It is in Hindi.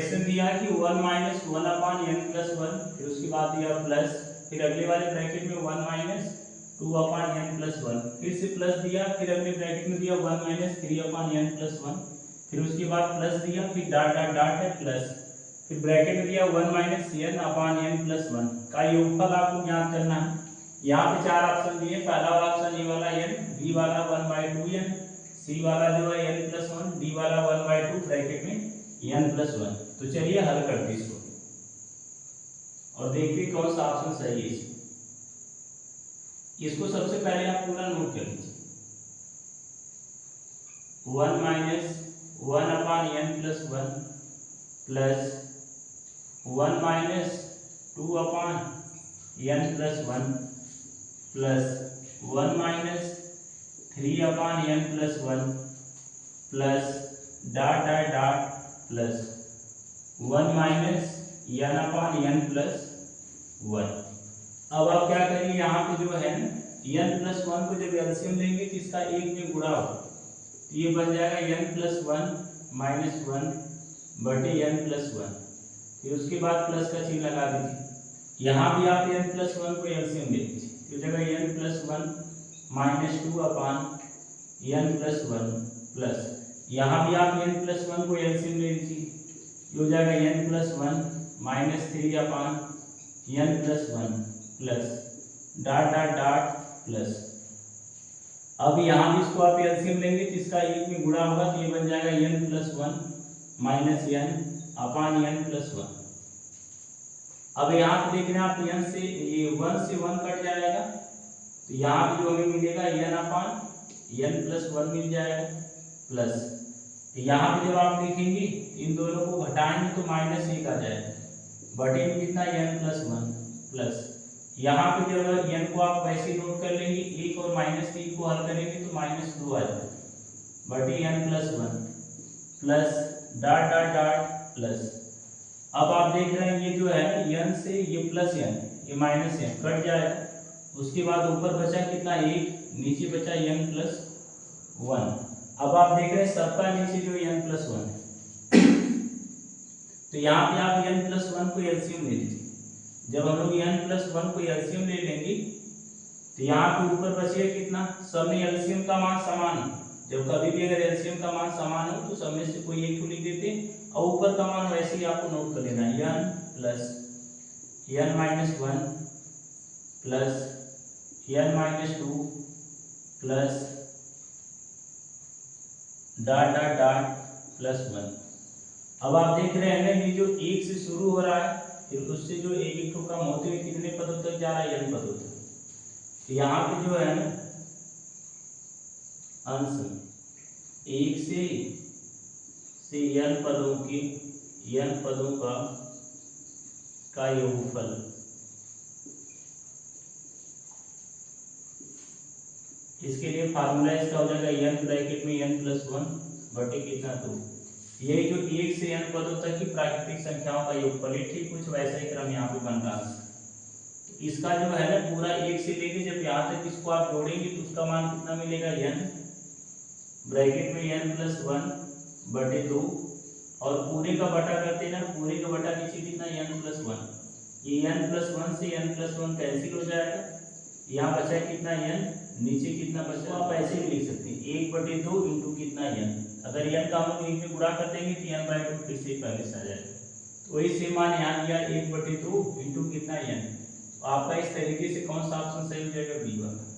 ब्रैकेट दिया कि 1 माइनस 1 अपान n प्लस 1, फिर उसके बाद दिया प्लस, फिर अगले वाले ब्रैकेट में 1 माइनस 2 अपान n प्लस 1, फिर से प्लस दिया, फिर अगले ब्रैकेट में दिया 1 माइनस 3 अपान n प्लस 1, फिर उसके बाद प्लस दिया, फिर डॉट डॉट डॉट है प्लस, फिर ब्रैकेट में दिया 1 माइनस n अपान n प्लस 1 का योगफल आपको ज्ञात करना है। यहाँ पे चार ऑप्शन दिए, पहला वाला ऑप्शन ए वाला n, बी वाला 1/2n, सी वाला जो है n प्लस 1, डी वाला 1/2 ब्रैकेट में n प्लस 1। तो चलिए हल करते हैं इसको और देखते हैं कौन सा ऑप्शन सही है इसमें। इसको सबसे पहले आप पूरा नोट कर लीजिए। 1 माइनस 1 अपान n प्लस 1 प्लस 1 माइनस 2 अपान n प्लस 1 प्लस 1 माइनस 3 अपान n plus 1 plus dot dot dot plus 1 minus n अपान n प्लस 1। अब आप क्या करेंगे, यहाँ पे जो है n प्लस 1 को जब एलसीएम लेंगे तो इसका एक में गुणा हो, तो ये बन जाएगा n प्लस 1 माइनस 1 बटे n प्लस 1, फिर उसके बाद प्लस का चिन्ह लगा दीजिए। यहाँ भी आप n प्लस 1 को एलसीएम ले लीजिए, तो जगह n प्लस 1 माइनस 2 अपान n प्लस 1 प्लस, यहाँ भी आप n प्लस 1 को एलसीएम ले लीजिए, हो जाएगा n प्लस 1 माइनस 3 अपान n plus 1 plus dot dot dot plus. अब यहाँ भी इसको आप एलसीएम लेंगे तो इसका एक में गुणा होगा, तो ये बन जाएगा n प्लस 1 माइनस n अपान n प्लस 1। अब यहाँ पे देख रहे हैं आप n से ये 1 से 1 कट जाएगा, तो यहाँ पे जो हमें मिलेगा n अपान n प्लस 1 मिल जाएगा प्लस, तो यहाँ पे जब आप देखेंगे इन दोनों को घटाएंगे तो माइनस 1 आ जाएगा, बटे में कितना n प्लस 1 प्लस, यहाँ पे जब n को आप वैसे नोट कर लेंगे, 1 और माइनस 3 को हल करेंगे तो माइनस 2 आ जाएगा, बटे n plus 1 plus dot dot dot plus. अब आप देख रहे हैं ये जो है n से ये प्लस n ये माइनस n कट जाएगा, उसके बाद ऊपर बचा कितना 1, नीचे बचा n प्लस 1। अब आप देख रहे हैं सबका नीचे जो n प्लस 1 है, तो यहाँ पे आप n प्लस 1 को एलसीएम ले लीजिए। जब हम लोग n प्लस 1 को एलसीएम ले लेंगे तो यहाँ पे ऊपर बचेगा कितना, सब में एलसीएम का मान समान है, जब कभी भी अगर एलसीएम का मान समान हो तो सब में से कोई एक को लिख देते हैं और ऊपर का मान वैसे ही आपको नोट कर लेना है, n plus n minus 1 plus n minus 2 plus dot dot dot plus 1। अब आप देख रहे हैं ना ये जो 1 से शुरू हो रहा है, फिर उससे जो एक एक को कम होते हुए कितने पदों तक जा रहा है, n पदों तक। तो यहाँ पे जो है ना अंश 1 से n पदों के n पदों का योगफल, इसके लिए फार्मूला इसका हो जाएगा n ब्रैकेट में n प्लस 1 बटे कितना 2। यही जो 1 से n पदों तक की प्राकृतिक संख्याओं का योगफल है, ठीक कुछ वैसा ही क्रम यहाँ पे बन रहा है। तो इसका जो है ना पूरा 1 से लेके जब यहाँ तक इसको आप जोड़ेंगे तो उसका मान कितना मिलेगा, n ब्रैकेट में n प्लस 1 बटे 2, और पूरे का बटा करते हैं ना, पूरे का बटा नीचे कितना n प्लस 1, ये n प्लस 1 से n प्लस 1 कैंसिल हो जाएगा, यहाँ बचा कितना n, नीचे कितना बचा, आप ऐसे भी लिख सकते हैं 1/2 इंटू कितना n, अगर n का हम लोग 1 में गुणा कर देंगे तो n/2 फिर से पहले से आ जाएगा, तो वही सेम मान यहाँ दिया 1/2 इंटू कितना n। तो आपका इस तरीके से कौन सा ऑप्शन सही हो जाएगा, बी वाला।